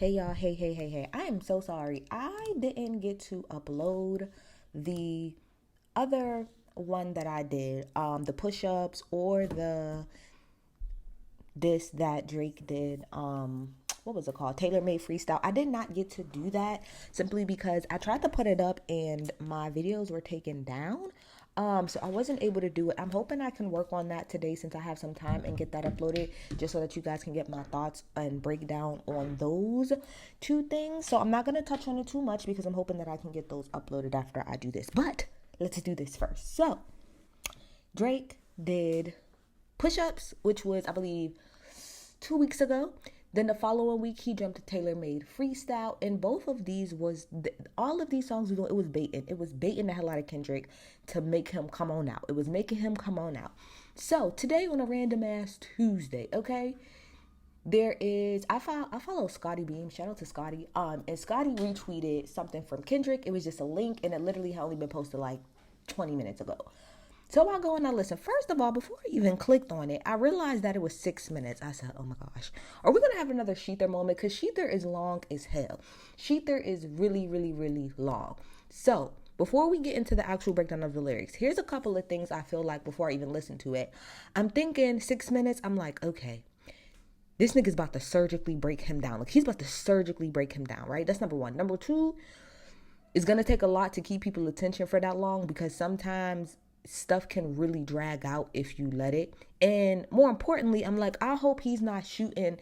Hey y'all, hey. I am so sorry. I didn't get to upload the other one that I did, the push-ups or the this that Drake did, what was it called? Tailor Made Freestyle. I did not get to do that simply because I tried to put it up and my videos were taken down. So I wasn't able to do it. I'm hoping I can work on that today since I have some time and get that uploaded just so that you guys can get my thoughts and breakdown on those two things. So I'm not going to touch on it too much because I'm hoping that I can get those uploaded after I do this. But let's do this first. So Drake did push-ups, which was, I believe, 2 weeks ago. Then the following week, he jumped to Tailor Made Freestyle, and both of these all of these songs it was baiting. It was baiting the hell out of Kendrick to make him come on out. It was making him come on out. So today on a random ass Tuesday, okay, there is I follow Scotty Beam. Shout out to Scotty. And Scotty retweeted something from Kendrick. It was just a link, and it literally had only been posted like 20 minutes ago. So I go and I listen. First of all, before I even clicked on it, I realized that it was 6 minutes. I said, oh my gosh. Are we going to have another Sheether moment? Because Sheether is long as hell. Sheether is really long. So before we get into the actual breakdown of the lyrics, here's a couple of things I feel like before I even listen to it. I'm thinking 6 minutes. I'm like, okay, this nigga's about to surgically break him down. Like, he's about to surgically break him down, right? That's number one. Number two, it's going to take a lot to keep people's attention for that long because sometimes stuff can really drag out if you let it. And more importantly, I'm like, I hope he's not shooting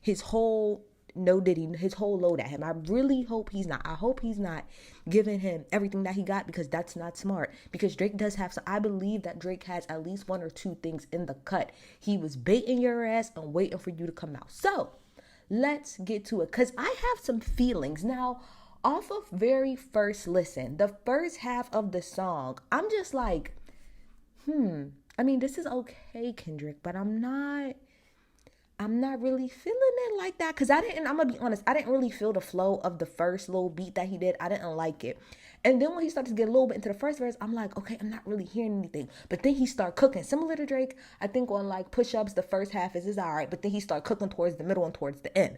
his whole his whole load at him. I really hope he's not. I hope he's not giving him everything that he got because that's not smart. Because Drake does have some, I believe that Drake has at least one or two things in the cut. He was baiting your ass and waiting for you to come out. So let's get to it because I have some feelings. Now, off of very first listen, the first half of the song, I'm just like, I mean, this is okay, Kendrick, but I'm not really feeling it like that. Cause I'm gonna be honest, I didn't really feel the flow of the first little beat that he did. I didn't like it. And then when he started to get a little bit into the first verse, I'm like, okay, I'm not really hearing anything. But then he started cooking. Similar to Drake, I think on like push-ups, the first half is all right, but then he started cooking towards the middle and towards the end.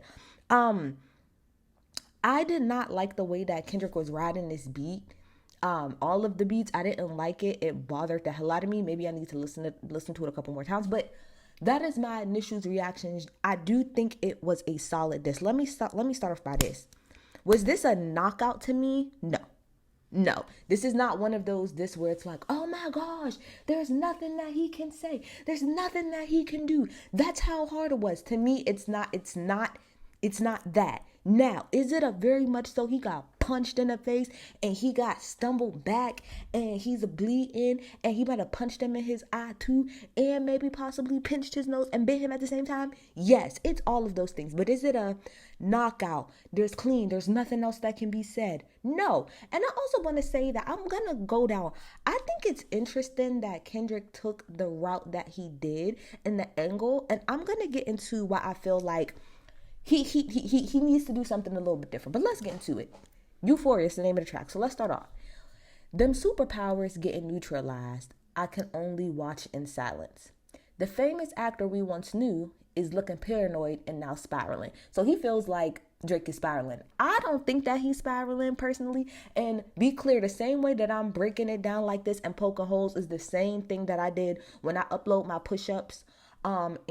I did not like the way that Kendrick was riding this beat. All of the beats, I didn't like it. It bothered the hell out of me. Maybe I need to listen to it a couple more times. But that is my initial reactions. I do think it was a solid diss. Let me start off by this. Was this a knockout to me? No. No, this is not one of those this where it's like, oh my gosh, there's nothing that he can say. There's nothing that he can do. That's how hard it was. To me, it's not that. Now, is it a very much so he got punched in the face and he got stumbled back and he's bleeding and he might have punched him in his eye too and maybe possibly pinched his nose and bit him at the same time? Yes, it's all of those things. But is it a knockout? There's clean. There's nothing else that can be said. No. And I also want to say that I'm going to go down. I think it's interesting that Kendrick took the route that he did and the angle. And I'm going to get into why I feel like he needs to do something a little bit different. But let's get into it. Euphoria is the name of the track. So let's start off. Them superpowers getting neutralized. I can only watch in silence. The famous actor we once knew is looking paranoid and now spiraling. So he feels like Drake is spiraling. I don't think that he's spiraling personally. And be clear, the same way that I'm breaking it down like this and poking holes is the same thing that I did when I upload my push-ups and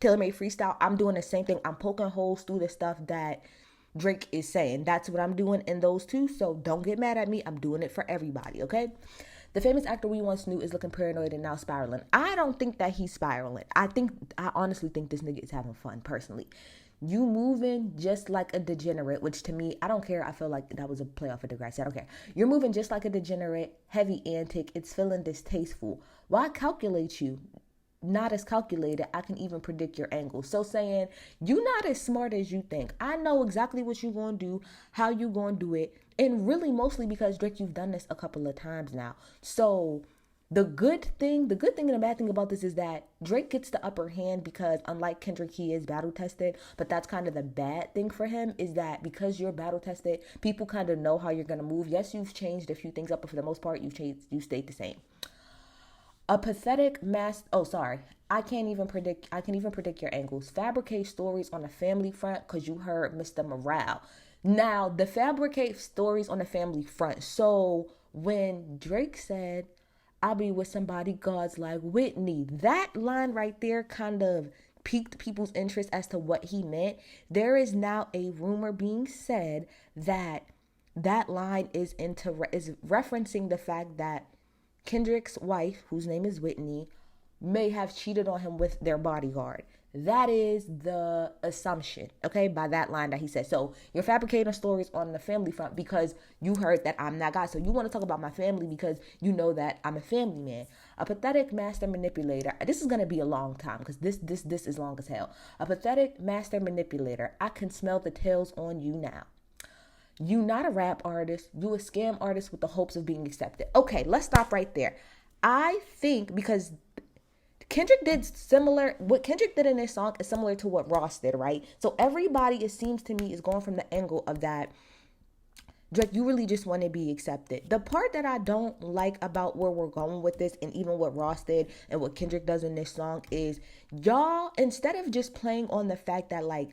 Tailor Made Freestyle. I'm doing the same thing. I'm poking holes through the stuff that Drake is saying. That's what I'm doing in those two. So don't get mad at me. I'm doing it for everybody, okay? The famous actor we once knew is looking paranoid and now spiraling. I don't think that he's spiraling. I honestly think this nigga is having fun, personally. You moving just like a degenerate, which to me, I don't care. I feel like that was a play off of Degrassi. I don't care. You're moving just like a degenerate, heavy antic. It's feeling distasteful. Why calculate you? Not as calculated. I can even predict your angle. So saying you're not as smart as you think. I know exactly what you're going to do, how you going to do it. And really mostly because Drake, you've done this a couple of times now. So the good thing and the bad thing about this is that Drake gets the upper hand because unlike Kendrick, he is battle tested. But that's kind of the bad thing for him is that because you're battle tested, people kind of know how you're going to move. Yes, you've changed a few things up, but for the most part, you stayed the same. A pathetic mass. Oh, sorry. I can even predict your angles. Fabricate stories on the family front because you heard Mr. Morale. Now, the fabricate stories on the family front. So when Drake said, I'll be with somebody God's like Whitney, that line right there kind of piqued people's interest as to what he meant. There is now a rumor being said that that line is referencing the fact that Kendrick's wife, whose name is Whitney, may have cheated on him with their bodyguard. That is the assumption, okay, by that line that he said. So you're fabricating stories on the family front because you heard that I'm that guy. So you want to talk about my family because you know that I'm a family man. A pathetic master manipulator. This is gonna be a long time because this is long as hell. A pathetic master manipulator. I can smell the tails on you now. You not a rap artist. You a scam artist with the hopes of being accepted. Okay, let's stop right there. I think because Kendrick did similar, what Kendrick did in this song is similar to what Ross did, right? So everybody, it seems to me, is going from the angle of that, Drake, you really just want to be accepted. The part that I don't like about where we're going with this, and even what Ross did and what Kendrick does in this song, is y'all, instead of just playing on the fact that, like,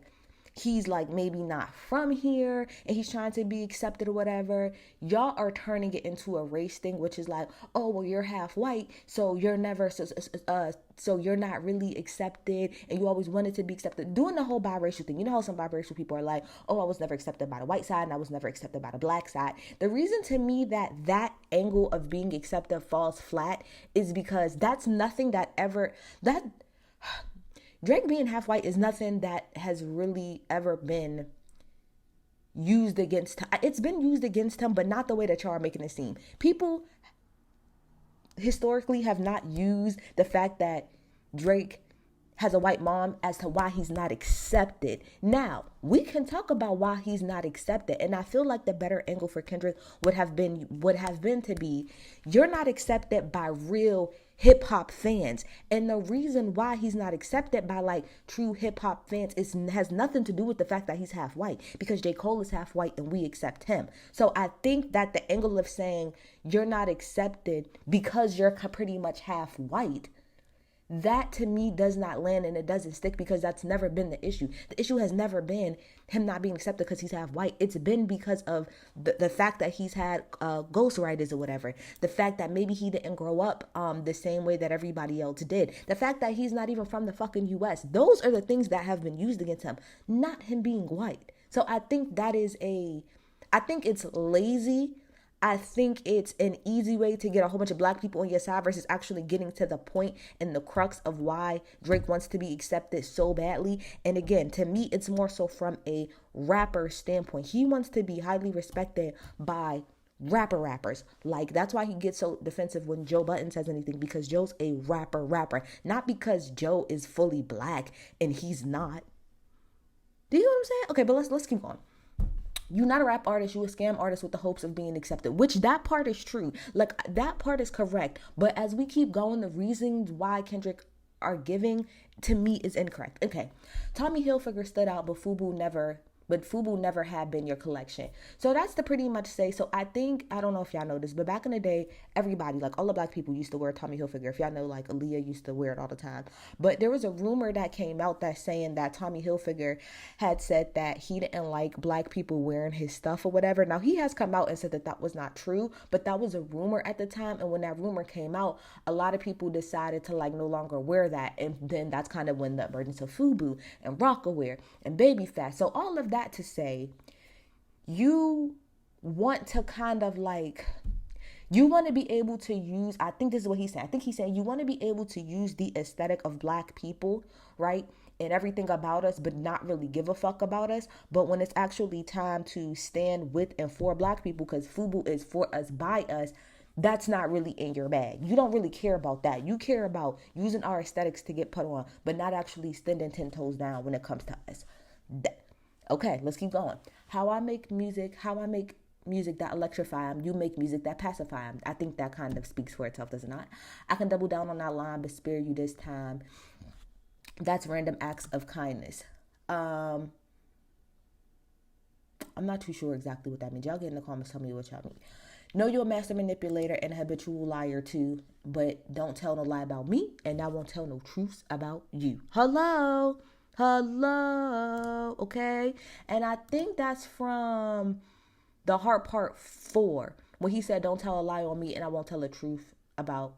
he's like maybe not from here and he's trying to be accepted or whatever, y'all are turning it into a race thing, which is like, oh well, you're half white, so you're never so you're not really accepted, and you always wanted to be accepted, doing the whole biracial thing. You know how some biracial people are like, oh, I was never accepted by the white side and I was never accepted by the black side. The reason to me that that angle of being accepted falls flat is because that's nothing that ever that Drake being half white is nothing that has really ever been used against him. It's been used against him, but not the way that y'all are making it seem. People historically have not used the fact that Drake has a white mom as to why he's not accepted. Now, we can talk about why he's not accepted, and I feel like the better angle for Kendrick would have been to be, you're not accepted by real hip hop fans. And the reason why he's not accepted by like true hip hop fans has nothing to do with the fact that he's half white, because J. Cole is half white and we accept him. So I think that the angle of saying you're not accepted because you're pretty much half white, that to me does not land and it doesn't stick, because that's never been the issue. The issue has never been him not being accepted because he's half white. It's been because of the fact that he's had ghostwriters or whatever. The fact that maybe he didn't grow up the same way that everybody else did. The fact that he's not even from the fucking US. Those are the things that have been used against him, not him being white. So I think I think it's lazy. I think it's an easy way to get a whole bunch of black people on your side versus actually getting to the point and the crux of why Drake wants to be accepted so badly. And again, to me, it's more so from a rapper standpoint. He wants to be highly respected by rappers. Like, that's why he gets so defensive when Joe Budden says anything, because Joe's a rapper. Not because Joe is fully black and he's not. Do you know what I'm saying? Okay, but let's keep going. You're not a rap artist, you a scam artist with the hopes of being accepted, which that part is true. Like, that part is correct. But as we keep going, the reasons why Kendrick are giving, to me, is incorrect. Okay, Tommy Hilfiger stood out, but FUBU never had been your collection. So that's to pretty much say, so I don't know if y'all know this, but back in the day, everybody, like all the black people used to wear Tommy Hilfiger. If y'all know, like Aaliyah used to wear it all the time. But there was a rumor that came out that saying that Tommy Hilfiger had said that he didn't like black people wearing his stuff or whatever. Now, he has come out and said that that was not true, but that was a rumor at the time. And when that rumor came out, a lot of people decided to like no longer wear that. And then that's kind of when the emergence of FUBU and Rockaware and Baby Fat. So all of that to say, you want to kind of like, you want to be able to use, I think this is what he's saying. I think he's saying you want to be able to use the aesthetic of black people, right? And everything about us, but not really give a fuck about us. But when it's actually time to stand with and for black people, because FUBU is for us, by us, that's not really in your bag. You don't really care about that. You care about using our aesthetics to get put on, but not actually standing 10 toes down when it comes to us. Okay, let's keep going. How I make music that electrify them, you make music that pacify them. I think that kind of speaks for itself, does it not? I can double down on that line, but spare you this time. That's random acts of kindness. I'm not too sure exactly what that means. Y'all get in the comments, tell me what y'all mean. Know you're a master manipulator and a habitual liar too, but don't tell no lie about me, and I won't tell no truths about you. Hello? Hello? Okay? And I think that's from the Heart Part 4, when he said, don't tell a lie on me, and I won't tell the truth about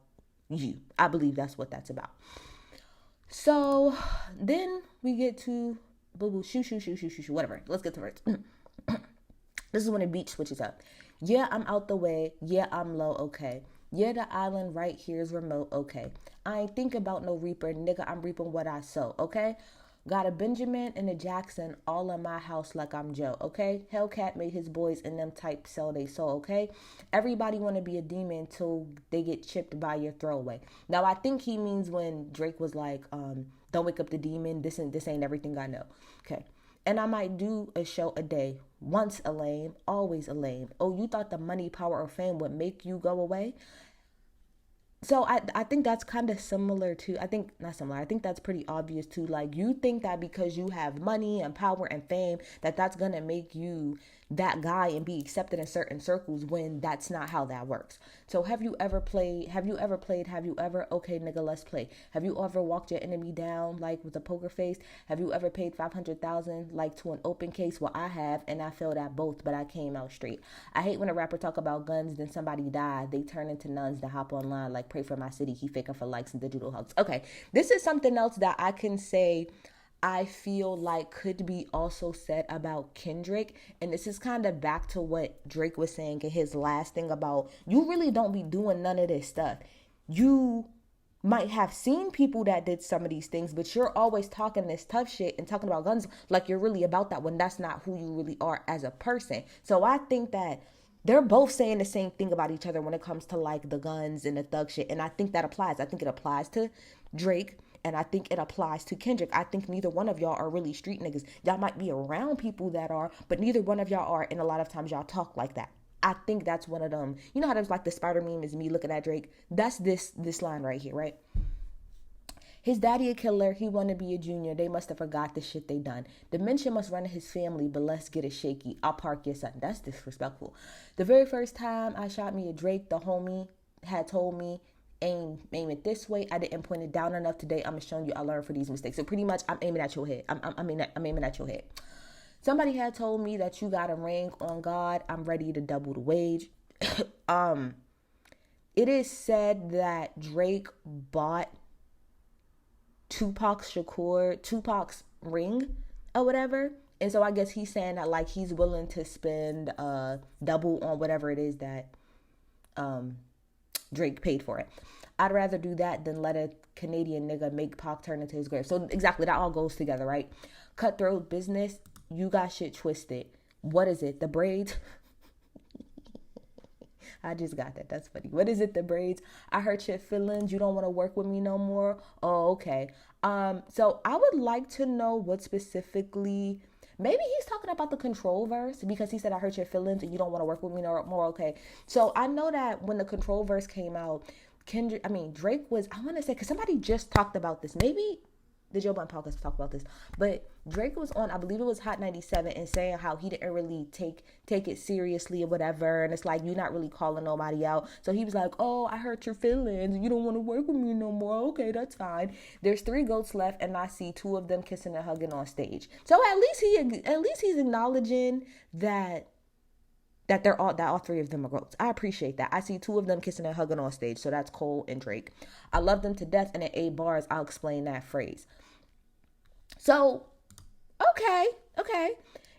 you. I believe that's what that's about. So then we get to boo boo, shoo, shoo, shoo, shoo, shoo, shoo, whatever. Let's get to it. This is when the beat switches up. Yeah, I'm out the way. Yeah, I'm low. Okay. Yeah, the island right here is remote. Okay. I ain't thinking about no reaper. Nigga, I'm reaping what I sow. Okay. Got a Benjamin and a Jackson all in my house like I'm Joe. Okay. Hellcat made his boys in them type sell they soul. Okay. Everybody want to be a demon until they get chipped by your throwaway. Now, I think he means when Drake was like, don't wake up the demon. This ain't everything I know. Okay. And I might do a show a day. Once a lame, always a lame. Oh, you thought the money, power, or fame would make you go away? So I think that's kind of similar to, I think, not similar, I think that's pretty obvious too. Like, you think that because you have money and power and fame, that's going to make you that guy and be accepted in certain circles, when that's not how that works. So have you ever, okay, nigga, let's play. Have you ever walked your enemy down like with a poker face? Have you ever paid 500,000 like to an open case? Well, I have, and I failed at both, but I came out straight. I hate when a rapper talk about guns, then somebody died. They turn into nuns to hop online like pray for my city. He faking for likes and digital hugs. Okay, this is something else that I can say I feel like could be also said about Kendrick. And this is kind of back to what Drake was saying in his last thing about, you really don't be doing none of this stuff. You might have seen people that did some of these things, but you're always talking this tough shit and talking about guns like you're really about that, when that's not who you really are as a person. So I think that they're both saying the same thing about each other when it comes to like the guns and the thug shit. And I think that applies. I think it applies to Drake, and I think it applies to Kendrick. I think neither one of y'all are really street niggas. Y'all might be around people that are, but neither one of y'all are. And a lot of times y'all talk like that. I think that's one of them. You know how there's like the spider meme is me looking at Drake? That's this line right here, right? His daddy a killer, he wanna be a junior. They must have forgot the shit they done. Dementia must run in his family, but let's get it shaky. I'll park your son. That's disrespectful. The very first time I shot me a Drake, the homie had told me, aim it this way. I didn't point it down enough today. I'm showing you I learned for these mistakes. So pretty much I'm aiming at your head. I'm aiming at your head. Somebody had told me that you got a ring on God. I'm ready to double the wage. It is said that Drake bought Tupac's ring or whatever. And so I guess he's saying that like he's willing to spend double on whatever it is that Drake paid for it. I'd rather do that than let a Canadian nigga make Pac turn into his grave. So exactly, that all goes together, right? Cutthroat business, you got shit twisted. What is it? The braids? I just got that. That's funny. What is it? The braids? I hurt your feelings. You don't want to work with me no more. Oh, okay. So I would like to know what specifically. Maybe he's talking about the Control verse, because he said, I hurt your feelings and you don't want to work with me no more. Okay. So I know that when the Control verse came out, Drake was, I want to say, because somebody just talked about this. Maybe the Joe Budden podcast talk about this, but Drake was on, I believe it was Hot 97, and saying how he didn't really take it seriously or whatever, and it's like, you're not really calling nobody out. So he was like, oh, I hurt your feelings, you don't want to work with me no more. Okay, that's fine. There's 3 goats left, and I see 2 of them kissing and hugging on stage. So at least he's acknowledging that all 3 of them are goats. I appreciate that. I see 2 of them kissing and hugging on stage. So that's Cole and Drake. I love them to death, and in 8 bars, I'll explain that phrase. So, okay.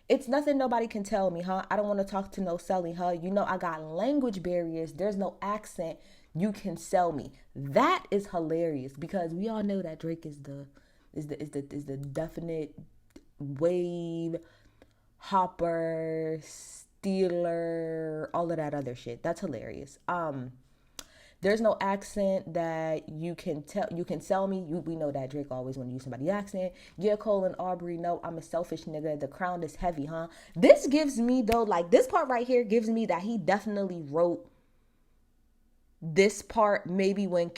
It's nothing nobody can tell me, huh? I don't want to talk to no selling, huh? You know I got language barriers. There's no accent. You can sell me. That is hilarious, because we all know that Drake is the definite wave hopper, stealer, all of that other shit. That's hilarious. There's no accent that you can sell me. We know that Drake always want to use somebody's accent. Yeah, Cole and Aubrey, no, I'm a selfish nigga. The crown is heavy, huh? This gives me, though, like, this part right here gives me that he definitely wrote this part maybe when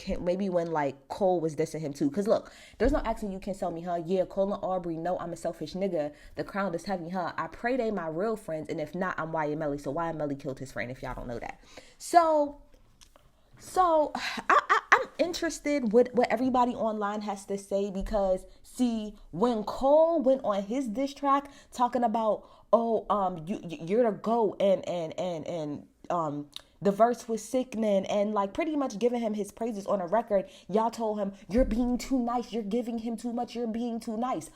like Cole was dissing him too. Cause look, there's no accent you can sell me, huh? Yeah, Cole and Aubrey know I'm a selfish nigga. The crown is heavy, huh? I pray they my real friends, and if not, I'm Wyatt Melly. So Wyatt Melly killed his friend. If y'all don't know that, I'm interested with what everybody online has to say, because see, when Cole went on his diss track talking about, oh, you're the GOAT, and the verse was sickening, and like pretty much giving him his praises on a record, y'all told him, you're being too nice, you're giving him too much, you're being too nice.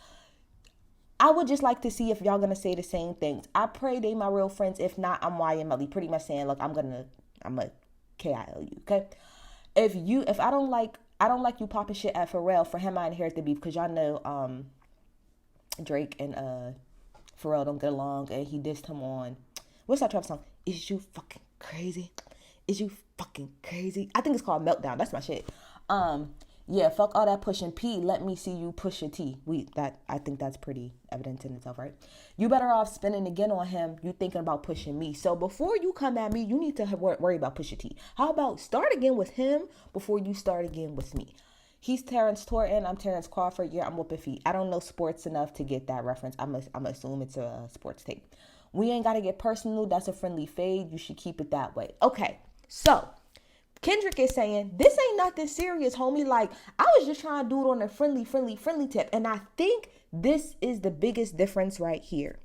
I would just like to see if y'all gonna say the same things. I pray they my real friends. If not, I'm YMLE. Pretty much saying, look, I'm a KIL you, okay? If I don't like you popping shit at Pharrell. For him, I inherit the beef, because y'all know Drake and Pharrell don't get along, and he dissed him on, what's that trap song? Is you fucking crazy? Is you fucking crazy? I think it's called Meltdown. That's my shit. Yeah, fuck all that pushing P. Let me see you push a T. I think that's pretty evident in itself, right? You better off spinning again on him. You thinking about pushing me. So before you come at me, you need to worry about push a T. How about start again with him before you start again with me? He's Terrence Thornton. I'm Terrence Crawford. Yeah, I'm whooping feet. I don't know sports enough to get that reference. I'm assume it's a sports tape. We ain't got to get personal. That's a friendly fade. You should keep it that way. Okay, so Kendrick is saying, this ain't nothing serious, homie. Like, I was just trying to do it on a friendly tip. And I think this is the biggest difference right here.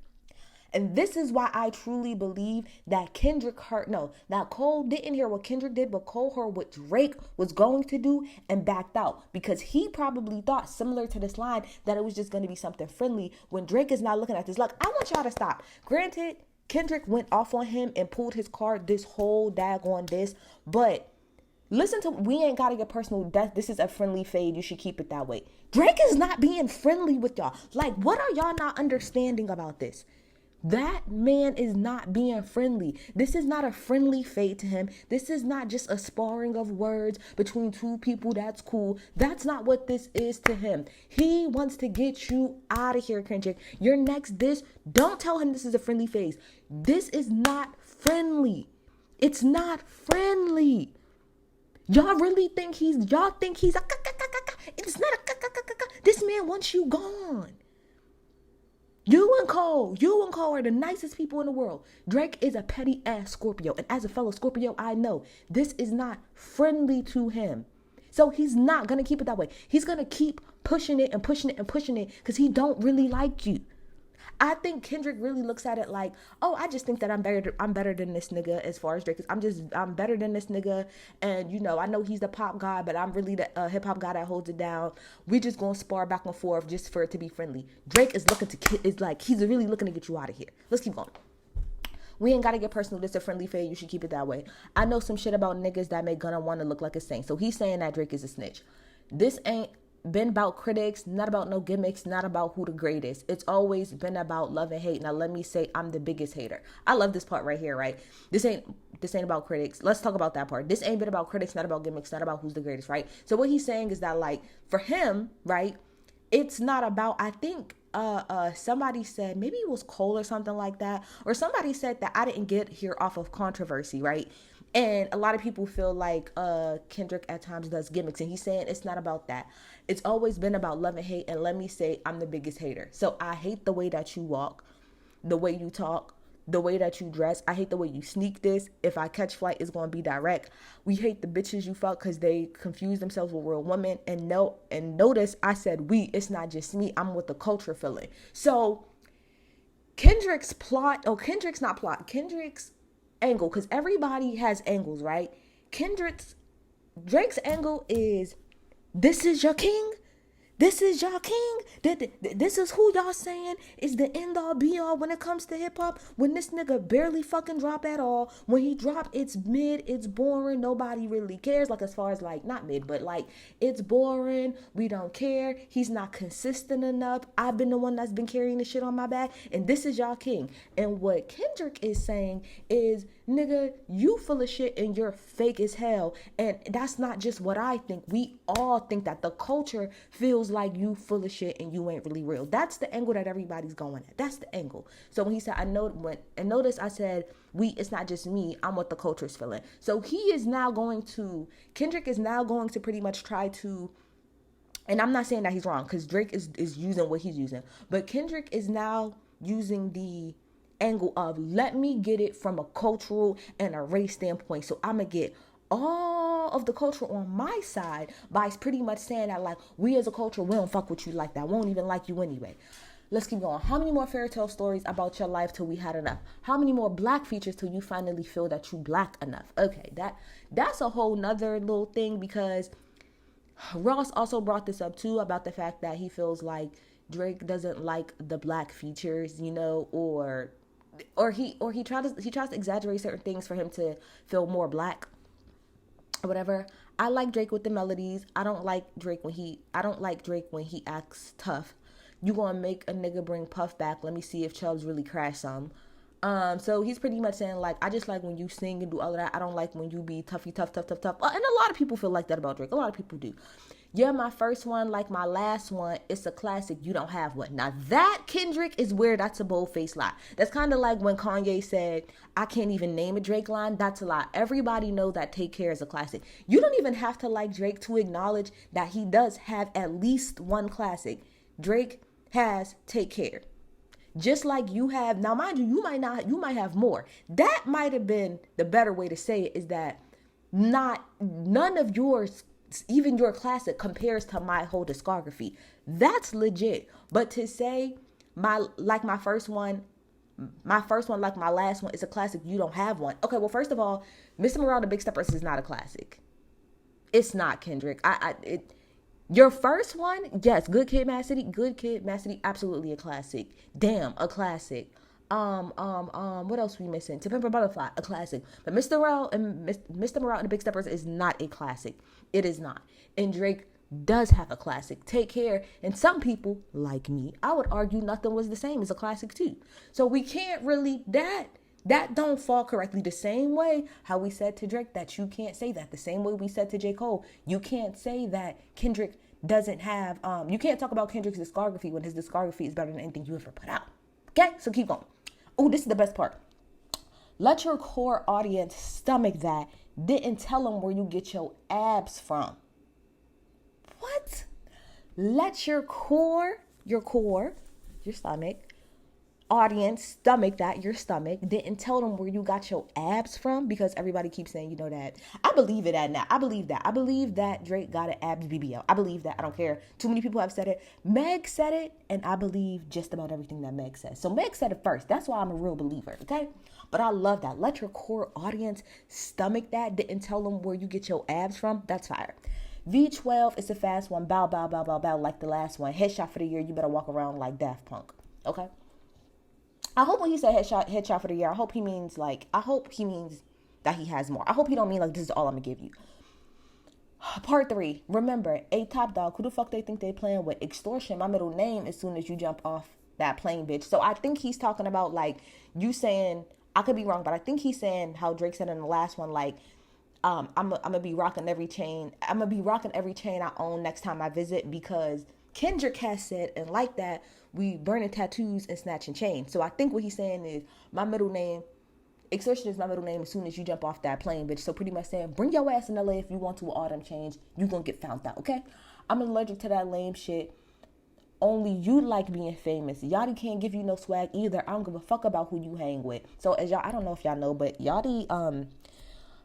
And this is why I truly believe that Cole didn't hear what Kendrick did, but Cole heard what Drake was going to do and backed out. Because he probably thought, similar to this line, that it was just going to be something friendly, when Drake is not looking at this. Look, I want y'all to stop. Granted, Kendrick went off on him and pulled his card this whole daggone this, but listen to, we ain't got to get personal. This is a friendly fade. You should keep it that way. Drake is not being friendly with y'all. Like, what are y'all not understanding about this? That man is not being friendly. This is not a friendly fade to him. This is not just a sparring of words between two people. That's cool. That's not what this is to him. He wants to get you out of here, Kendrick. Your next diss, don't tell him this is a friendly phase. This is not friendly. It's not friendly. Y'all really think it's not this man wants you gone. You and Cole are the nicest people in the world. Drake is a petty ass Scorpio. And as a fellow Scorpio, I know this is not friendly to him. So he's not going to keep it that way. He's going to keep pushing it and pushing it and pushing it because he don't really like you. I think Kendrick really looks at it like, oh, I just think that I'm better than this nigga as far as Drake is. I'm better than this nigga. And, you know, I know he's the pop guy, but I'm really the hip hop guy that holds it down. We just going to spar back and forth just for it to be friendly. Drake is he's really looking to get you out of here. Let's keep going. We ain't got to get personal. This is a friendly fade. You should keep it that way. I know some shit about niggas that make Gunna want to look like a saint. So he's saying that Drake is a snitch. This ain't been about critics, not about no gimmicks, not about who the greatest. It's always been about love and hate. Now let me say I'm the biggest hater. I love this part right here, right? This ain't about critics. Let's talk about that part. This ain't been about critics, not about gimmicks, not about who's the greatest, right? So what he's saying is that, like, for him, right, it's not about, I think somebody said, maybe it was Cole or something like that, or somebody said that I didn't get here off of controversy, right? And a lot of people feel like Kendrick at times does gimmicks, and he's saying it's not about that. It's always been about love and hate, and let me say I'm the biggest hater. So I hate the way that you walk, the way you talk, the way that you dress. I hate the way you sneak this. If I catch flight, it's going to be direct. We hate the bitches you fuck because they confuse themselves with real women. And notice I said we, it's not just me. I'm with the culture feeling. So Kendrick's angle, because everybody has angles, right? Drake's angle is, this is your king. This is y'all king. This is who y'all saying is the end all be all when it comes to hip hop. When this nigga barely fucking drop at all. When he drop, it's mid, it's boring. Nobody really cares. Like, as far as, like, not mid, but like, it's boring. We don't care. He's not consistent enough. I've been the one that's been carrying the shit on my back. And this is y'all king. And what Kendrick is saying is, nigga, you full of shit and you're fake as hell. And that's not just what I think. We all think that. The culture feels like you full of shit and you ain't really real. That's the angle that everybody's going at. That's the angle. So when he said, notice I said, it's not just me, I'm what the culture's feeling. So Kendrick is now going to pretty much try to, and I'm not saying that he's wrong, because Drake is using what he's using, but Kendrick is now using the angle of, let me get it from a cultural and a race standpoint. So I'm going to get all of the culture on my side by pretty much saying that, like, we as a culture, we don't fuck with you like that. We won't even like you anyway. Let's keep going. How many more fairy tale stories about your life till we had enough? How many more black features till you finally feel that you black enough? Okay, that's a whole nother little thing, because Ross also brought this up too, about the fact that he feels like Drake doesn't like the black features, or he tries to exaggerate certain things for him to feel more black or whatever. I like Drake with the melodies. I don't like Drake when he acts tough. You gonna make a nigga bring Puff back? Let me see if Chubbs really crashed some. So he's pretty much saying, like, I just like when you sing and do all of that. I don't like when you be toughy, tough. And a lot of people feel like that about Drake. A lot of people do. Yeah, my first one, like my last one, it's a classic. You don't have one. Now that, Kendrick, is where that's a bold-faced lie. That's kind of like when Kanye said, I can't even name a Drake line. That's a lie. Everybody know that Take Care is a classic. You don't even have to like Drake to acknowledge that he does have at least one classic. Drake has Take Care. Just like you have, now mind you, you might have more. That might have been the better way to say it, is that none of yours, even your classic, compares to my whole discography. That's legit. But to say my first one like my last one is a classic, you don't have one. Okay, well, first of all, Mr. Morale, the Big Steppers is not a classic. It's not, Kendrick. Your first one, yes, Good Kid, Mad City, absolutely a classic. Damn, a classic. What else we missing? To Pimp a Butterfly, a classic. But Mr. Morale and the Big Steppers is not a classic. It is not. And Drake does have a classic, Take Care. And some people, like me, I would argue Nothing Was the Same is a classic too. So we can't really, that don't fall correctly. The same way how we said to Drake that you can't say that. The same way we said to J. Cole, you can't say that Kendrick doesn't have, you can't talk about Kendrick's discography when his discography is better than anything you ever put out. Okay, so keep going. Oh, this is the best part. Let your core audience stomach that. Didn't tell them where you get your abs from. What? Let your stomach, audience stomach that, your stomach. Didn't tell them where you got your abs from, because everybody keeps saying, that. I believe it now. I believe that. I believe that Drake got an abs BBL. I believe that. I don't care. Too many people have said it. Meg said it, and I believe just about everything that Meg says. So Meg said it first. That's why I'm a real believer, okay? But I love that. Let your core audience stomach that. Didn't tell them where you get your abs from. That's fire. V12 is a fast one. Bow, bow, bow, bow, bow, like the last one. Headshot for the year. You better walk around like Daft Punk. Okay? I hope when he said headshot for the year, I hope he means that he has more. I hope he don't mean like this is all I'm gonna give you. Part 3. Remember, a top dog. Who the fuck they think they playing with? Extortion. My middle name as soon as you jump off that plane, bitch. So I think he's talking about, like, you saying, I could be wrong, but I think he's saying how Drake said in the last one, like, I'm gonna be rocking every chain. I'm gonna be rocking every chain I own next time I visit, because Kendrick has said, and like that, we burning tattoos and snatching chains. So I think what he's saying is, my middle name, extortion is my middle name as soon as you jump off that plane, bitch. So pretty much saying, bring your ass in LA if you want to with all them chains. You gonna get found out, okay? I'm allergic to that lame shit. Only you like being famous. Yachty can't give you no swag either. I don't give a fuck about who you hang with. So as y'all, I don't know if y'all know, but Yachty,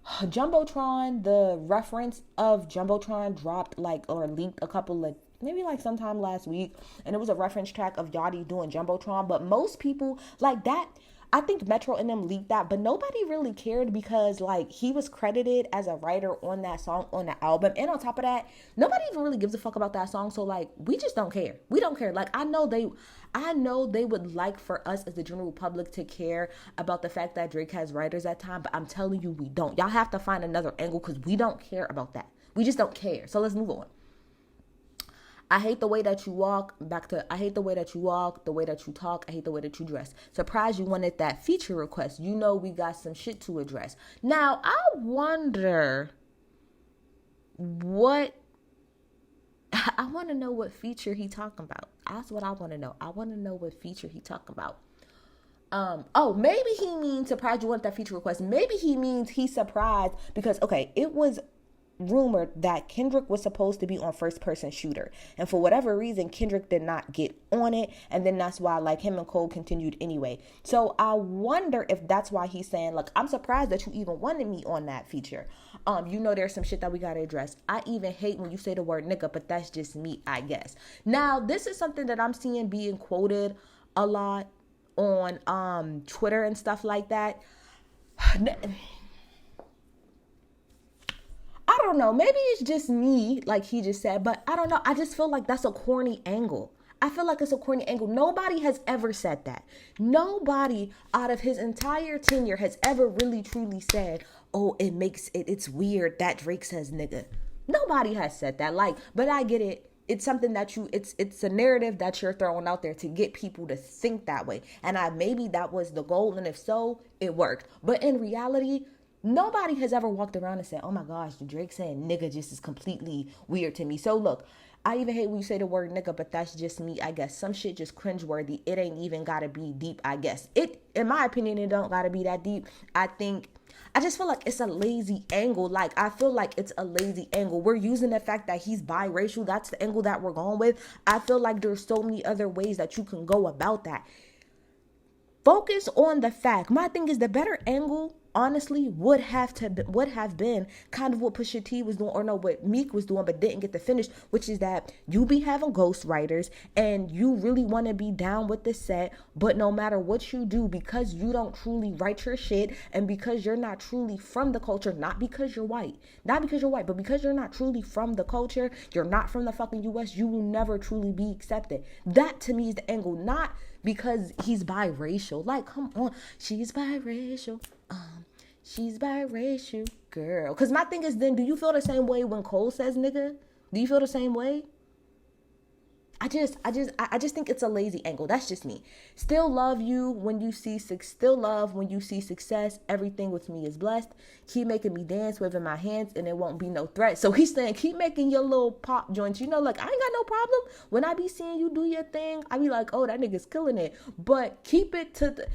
Jumbotron, the reference of Jumbotron dropped or leaked a couple of, maybe sometime last week. And it was a reference track of Yachty doing Jumbotron. But most people like that. I think Metro and them leaked that, but nobody really cared, because he was credited as a writer on that song, on the album. And on top of that, nobody even really gives a fuck about that song. So we just don't care. We don't care. I know they would like for us as the general public to care about the fact that Drake has writers at time, but I'm telling you, we don't. Y'all have to find another angle, because we don't care about that. We just don't care. So let's move on. I hate the way that you walk. I hate the way that you walk, the way that you talk. I hate the way that you dress. Surprised you wanted that feature request. You know we got some shit to address. Now, I wonder what I want to know what feature he talking about. That's what I want to know. I want to know what feature he talking about. Maybe he means surprised you want that feature request. Maybe he means he's surprised because, okay, it was rumored that Kendrick was supposed to be on first person shooter. And for whatever reason, Kendrick did not get on it. And then that's why like him and Cole continued anyway. So I wonder if that's why he's saying, like, I'm surprised that you even wanted me on that feature. You know, there's some shit that we got to address. I even hate when you say the word nigga, but that's just me, I guess. Now, this is something that I'm seeing being quoted a lot on Twitter and stuff like that. I don't know. Maybe it's just me, like he just said, but I don't know. I just feel like that's a corny angle. I feel like it's a corny angle. Nobody has ever said that. Nobody out of his entire tenure has ever really truly said, oh, it's weird that Drake says nigga. Nobody has said that. Like, but I get it. It's something that it's a narrative that you're throwing out there to get people to think that way. And maybe that was the goal. And if so, it worked. But in reality, nobody has ever walked around and said, oh my gosh, the Drake saying nigga just is completely weird to me. So look, I even hate when you say the word nigga, but that's just me, I guess. Some shit just cringeworthy. It ain't even gotta be deep, I guess. In my opinion, it don't gotta be that deep. I just feel like it's a lazy angle. Like, I feel like it's a lazy angle. We're using the fact that he's biracial. That's the angle that we're going with. I feel like there's so many other ways that you can go about that. Focus on the fact. My thing is the better angle, honestly, would have been kind of what Pusha T was doing, or no, what Meek was doing, but didn't get to finish, which is that you be having ghostwriters and you really want to be down with the set, but no matter what you do, because you don't truly write your shit and because you're not truly from the culture, not because you're white, but because you're not truly from the culture, you're not from the fucking US, you will never truly be accepted. That to me is the angle, not because he's biracial. Like, come on, she's biracial. She's biracial, girl. Because my thing is, then, do you feel the same way when Cole says nigga? Do you feel the same way? I just think it's a lazy angle. That's just me. Still love when you see success. Everything with me is blessed. Keep making me dance, waving my hands, and it won't be no threat. So he's saying, keep making your little pop joints. You know, like, I ain't got no problem. When I be seeing you do your thing, I be like, oh, that nigga's killing it. But keep it to the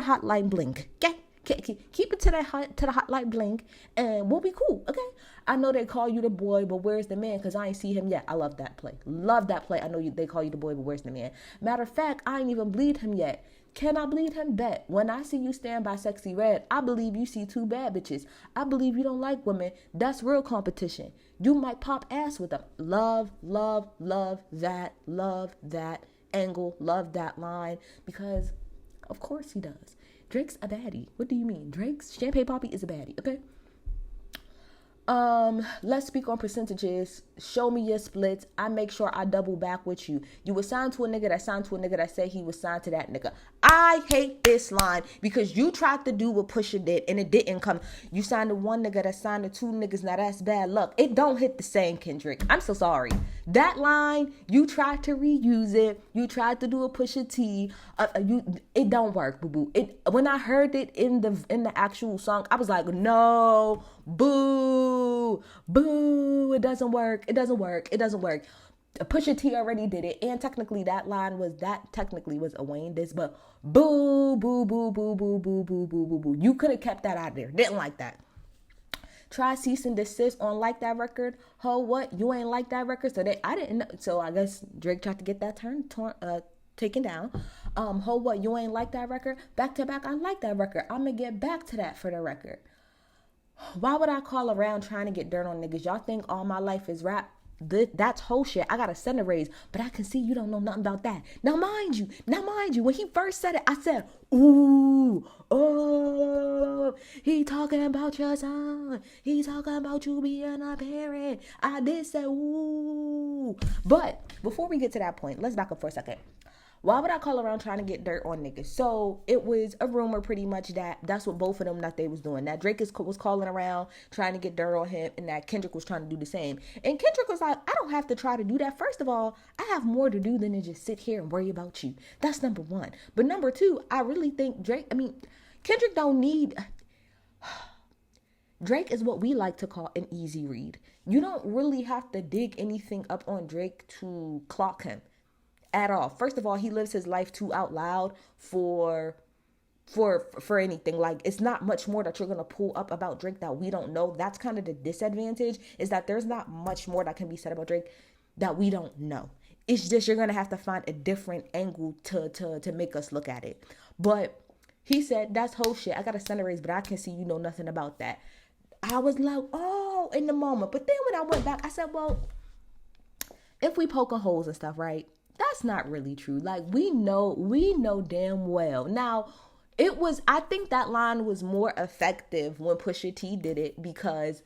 hotline blink. Okay? Keep it to the hotline blink, and we'll be cool, okay? I know they call you the boy, but where's the man? Because I ain't see him yet. I love that play. I know they call you the boy, but where's the man? Matter of fact, I ain't even bleed him yet. Can I bleed him? Bet. When I see you stand by Sexy Red, I believe you see two bad bitches. I believe you don't like women. That's real competition. You might pop ass with them. Love that angle. Love that line. Because, of course he does. Drake's a baddie. What do you mean? Drake's Champagne Poppy is a baddie, okay? Let's speak on percentages. Show me your splits. I make sure I double back with you. You was signed to a nigga that signed to a nigga that said he was signed to that nigga. I hate this line because you tried to do what Pusha did and it didn't come. You signed to one nigga that signed to two niggas. Now that's bad luck. It don't hit the same, Kendrick. I'm so sorry. That line, you tried to reuse it. You tried to do a Pusha T. It don't work, boo boo. When I heard it in the actual song, I was like, no, boo, it doesn't work. Pusha T already did it, and technically that was a Wayne diss, but boo. You could have kept that out there. Didn't like that. Try cease and desist on Like That record. Ho, what? You ain't like that record? I didn't know. So I guess Drake tried to get that taken down. Ho, what? You ain't like that record? Back to back, I like that record. I'm gonna get back to that for the record. Why would I call around trying to get dirt on niggas? Y'all think all my life is rap? That's whole shit. I got a center raise, but I can see you don't know nothing about that. Now mind you, when he first said it, I said, ooh, oh, he talking about your son. He talking about you being a parent. I did say, ooh. But before we get to that point, let's back up for a second. Why would I call around trying to get dirt on niggas? So it was a rumor pretty much that that's what both of them that they was doing. That Drake was calling around trying to get dirt on him, and that Kendrick was trying to do the same. And Kendrick was like, I don't have to try to do that. First of all, I have more to do than to just sit here and worry about you. That's number one. But number two, I really think Kendrick don't need... Drake is what we like to call an easy read. You don't really have to dig anything up on Drake to clock him at all. First of all, he lives his life too out loud for anything. Like, it's not much more that you're gonna pull up about Drake that we don't know. That's kind of the disadvantage, is that there's not much more that can be said about Drake that we don't know. It's just you're gonna have to find a different angle to make us look at it. But he said, that's whole shit. I got a center raise, but I can see you know nothing about that. I was like, oh, in the moment. But then when I went back, I said, well, if we poking holes and stuff, right? That's not really true. Like, we know damn well. Now, I think that line was more effective when Pusha T did it because,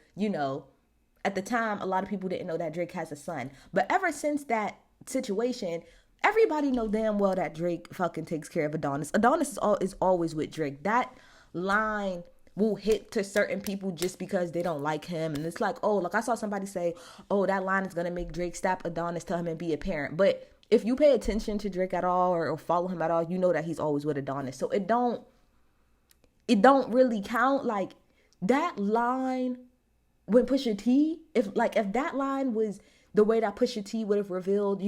at the time, a lot of people didn't know that Drake has a son. But ever since that situation, everybody know damn well that Drake fucking takes care of Adonis. Adonis is always with Drake. That line will hit to certain people just because they don't like him. And it's like, oh, like I saw somebody say, oh, that line is going to make Drake stop Adonis, tell him and be a parent. But if you pay attention to Drake at all or follow him at all, you know that he's always with Adonis. So it don't really count. Like, that line when Pusha T, if that line was the way that Pusha T would have revealed,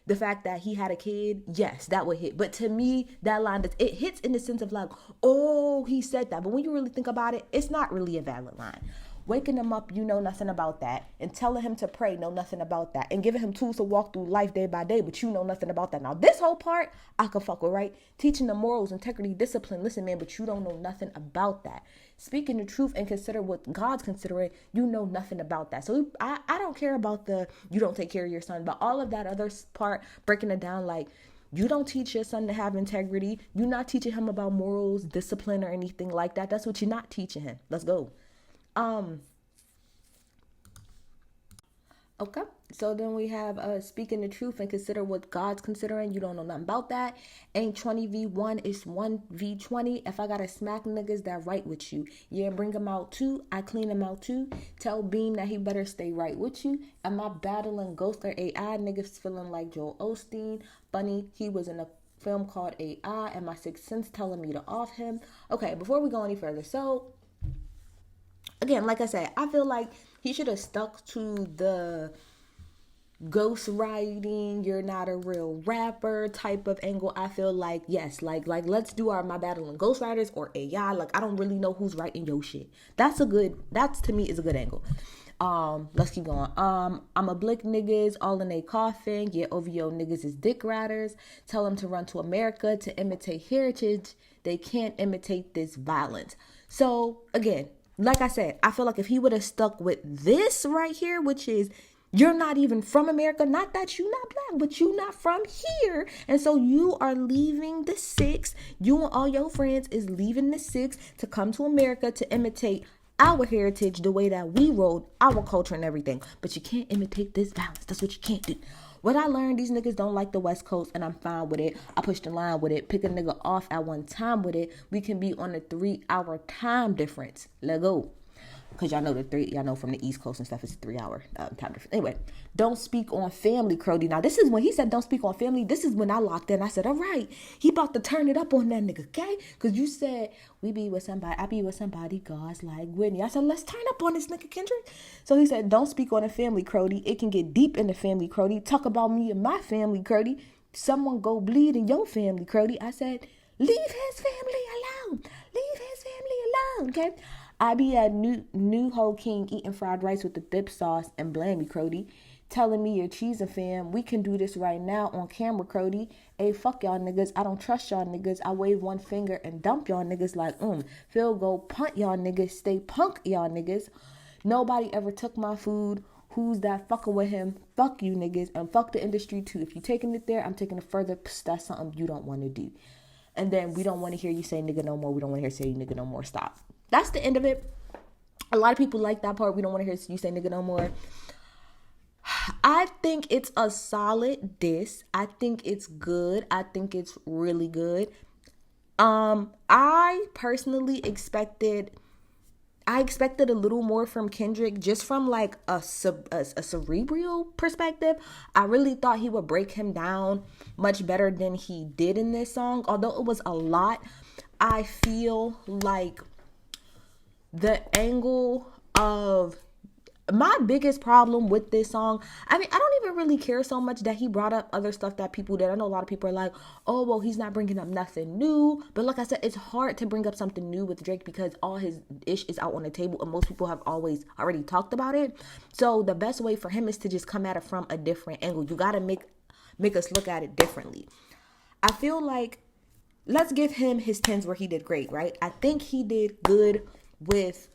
the fact that he had a kid, yes, that would hit. But to me, that line, it hits in the sense of like, oh, he said that. But when you really think about it, it's not really a valid line. Waking him up, you know nothing about that. And telling him to pray, know nothing about that. And giving him tools to walk through life day by day, but you know nothing about that. Now, this whole part, I could fuck with, right? Teaching the morals, integrity, discipline. Listen, man, but you don't know nothing about that. Speaking the truth and consider what God's considering, you know nothing about that. So I don't care about you don't take care of your son, but all of that other part, breaking it down, like, you don't teach your son to have integrity. You're not teaching him about morals, discipline, or anything like that. That's what you're not teaching him. Let's go. Okay, so then we have speaking the truth and consider what God's considering. You don't know nothing about that. Ain't 20v1, it's 1v20. If I gotta smack niggas that right with you, yeah, bring them out too. I clean them out too. Tell Beam that he better stay right with you. Am I battling ghost or AI? Niggas feeling like Joel Osteen. Funny, he was in a film called AI, and my sixth sense telling me to off him. Okay, before we go any further, so again, like I said, I feel like he should have stuck to the ghost writing, you're not a real rapper type of angle. I feel like, yes, like let's do my battling ghost writers or AI. Like, I don't really know who's writing your shit. That's to me is a good angle. Let's keep going. I'm a blick niggas all in a coffin. Yeah, OVO niggas is dick riders. Tell them to run to America to imitate heritage. They can't imitate this violence. So again, like I said, I feel like if he would have stuck with this right here, which is, you're not even from America, not that you not black, but you not from here. And so you are leaving the 6. You and all your friends is leaving the 6 to come to America to imitate our heritage, the way that we rolled, our culture and everything. But you can't imitate this violence. That's what you can't do. What I learned, these niggas don't like the West Coast, and I'm fine with it. I push the line with it. Pick a nigga off at one time with it. We can be on a 3-hour time difference. Let go. Because y'all know from the East Coast and stuff, it's a 3-hour time difference. Anyway, don't speak on family, Crody. Now, this is when he said don't speak on family. This is when I locked in. I said, all right, he about to turn it up on that nigga, okay? Because you said, we be with somebody, I be with somebody, God's like Whitney. I said, let's turn up on this nigga, Kendrick. So he said, don't speak on a family, Crody. It can get deep in the family, Crody. Talk about me and my family, Crody. Someone go bleed in your family, Crody. I said, leave his family alone. Leave his family alone, okay? I be at New Ho King eating fried rice with the dip sauce and blame me, Crody. Telling me you're cheesing, fam. We can do this right now on camera, Crody. Hey, fuck y'all niggas. I don't trust y'all niggas. I wave one finger and dump y'all niggas like, field goal, punt y'all niggas. Stay punk y'all niggas. Nobody ever took my food. Who's that fucking with him? Fuck you niggas. And fuck the industry too. If you taking it there, I'm taking it further. Psst, that's something you don't want to do. And then we don't want to hear you say nigga no more. We don't want to hear you say nigga no more. Stop. That's the end of it. A lot of people like that part. We don't want to hear you say nigga no more. I think it's a solid diss. I think it's good. I think it's really good. I personally expected a little more from Kendrick, just from like a cerebral perspective. I really thought he would break him down much better than he did in this song. Although it was a lot, I feel like the angle of my biggest problem with this song, I mean, I don't even really care so much that he brought up other stuff that people did. I know a lot of people are like, oh, well, he's not bringing up nothing new. But like I said, it's hard to bring up something new with Drake because all his ish is out on the table and most people have always already talked about it. So the best way for him is to just come at it from a different angle. You got to make us look at it differently. I feel like, let's give him his 10s where he did great, right? I think he did good with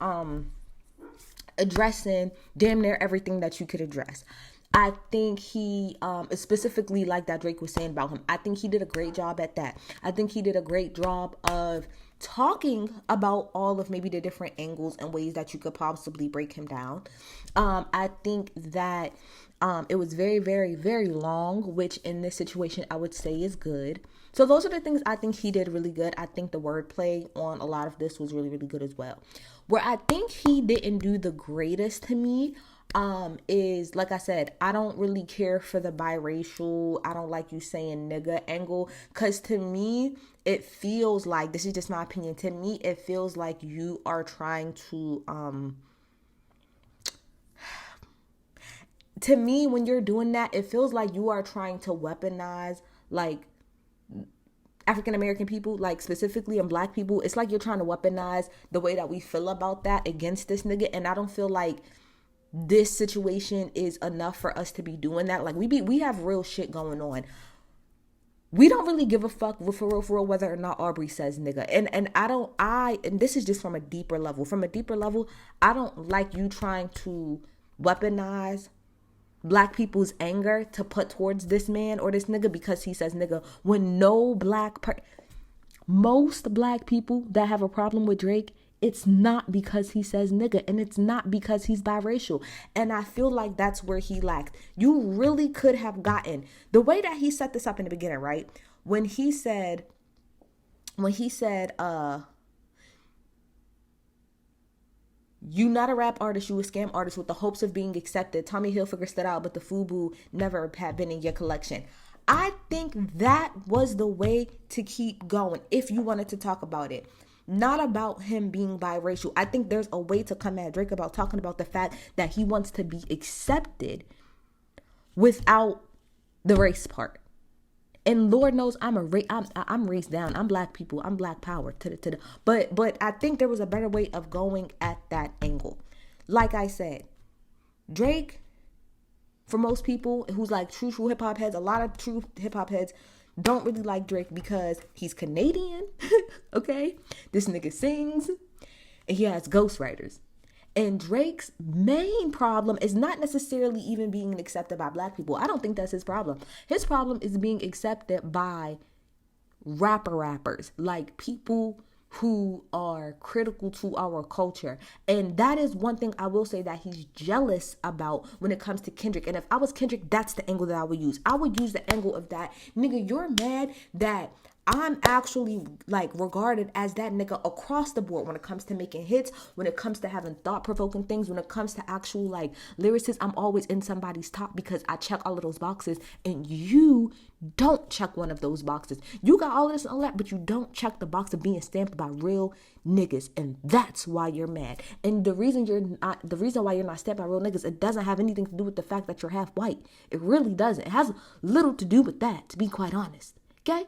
addressing damn near everything that you could address. I think he specifically, like that Drake was saying about him, I think he did a great job at that. I think he did a great job of talking about all of maybe the different angles and ways that you could possibly break him down. I think that it was very, very, very long, which in this situation I would say is good. So those are the things I think he did really good. I think the wordplay on a lot of this was really, really good as well. Where I think he didn't do the greatest to me is, like I said, I don't really care for the biracial, I don't like you saying nigga angle, because to me, it feels like, this is just my opinion, to me, it feels like you are trying to me, when you're doing that, it feels like you are trying to weaponize, like, African American people, like specifically and black people. It's like you're trying to weaponize the way that we feel about that against this nigga. And I don't feel like this situation is enough for us to be doing that. Like we have real shit going on. We don't really give a fuck for real whether or not Aubrey says nigga. And this is just from a deeper level. From a deeper level, I don't like you trying to weaponize black people's anger to put towards this man or this nigga because he says nigga, when most black people that have a problem with Drake, it's not because he says nigga, and it's not because he's biracial. And I feel like that's where he lacked. You really could have gotten the way that he set this up in the beginning, right? When he said you not a rap artist, you a scam artist with the hopes of being accepted. Tommy Hilfiger stood out, but the FUBU never had been in your collection. I think that was the way to keep going if you wanted to talk about it. Not about him being biracial. I think there's a way to come at Drake about talking about the fact that he wants to be accepted without the race part. And Lord knows I'm race down. I'm black people. I'm black power. But I think there was a better way of going at that angle. Like I said, Drake, for most people who's like true hip hop heads, a lot of true hip hop heads don't really like Drake because he's Canadian. Okay, this nigga sings and he has ghostwriters. And Drake's main problem is not necessarily even being accepted by black people. I don't think that's his problem. His problem is being accepted by rappers, like people who are critical to our culture. And that is one thing I will say that he's jealous about when it comes to Kendrick. And if I was Kendrick, that's the angle that I would use. I would use the angle of that, nigga, you're mad that I'm actually like regarded as that nigga across the board when it comes to making hits, when it comes to having thought-provoking things, when it comes to actual like lyricists. I'm always in somebody's top because I check all of those boxes and you don't check one of those boxes. You got all of this and all that, but you don't check the box of being stamped by real niggas, and that's why you're mad. And the reason why you're not stamped by real niggas, it doesn't have anything to do with the fact that you're half white. It really doesn't. It has little to do with that, to be quite honest. Okay?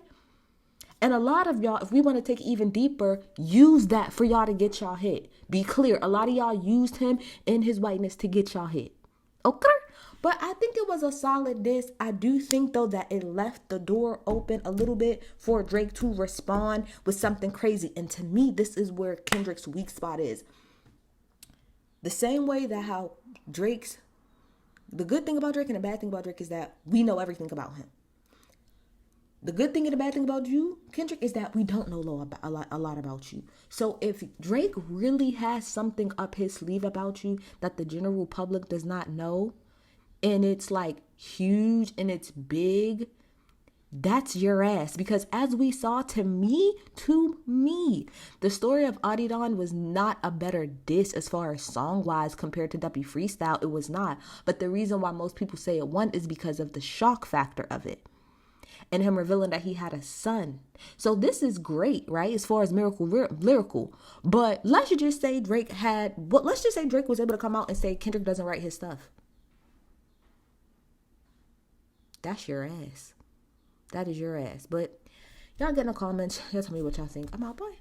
And a lot of y'all, if we want to take it even deeper, use that for y'all to get y'all hit. Be clear. A lot of y'all used him and his whiteness to get y'all hit. Okay? But I think it was a solid diss. I do think, though, that it left the door open a little bit for Drake to respond with something crazy. And to me, this is where Kendrick's weak spot is. The same way that how the good thing about Drake and the bad thing about Drake is that we know everything about him. The good thing and the bad thing about you, Kendrick, is that we don't know a lot about you. So if Drake really has something up his sleeve about you that the general public does not know, and it's like huge and it's big, that's your ass. Because as we saw, to me, the story of Adidon was not a better diss as far as song wise compared to Duppy Freestyle. It was not. But the reason why most people say it won is because of the shock factor of it and him revealing that he had a son. So this is great, right? As far as lyrical. But let's just say Drake was able to come out and say Kendrick doesn't write his stuff. That's your ass. That is your ass. But y'all get in the comments. Y'all tell me what y'all think. I'm out. Bye.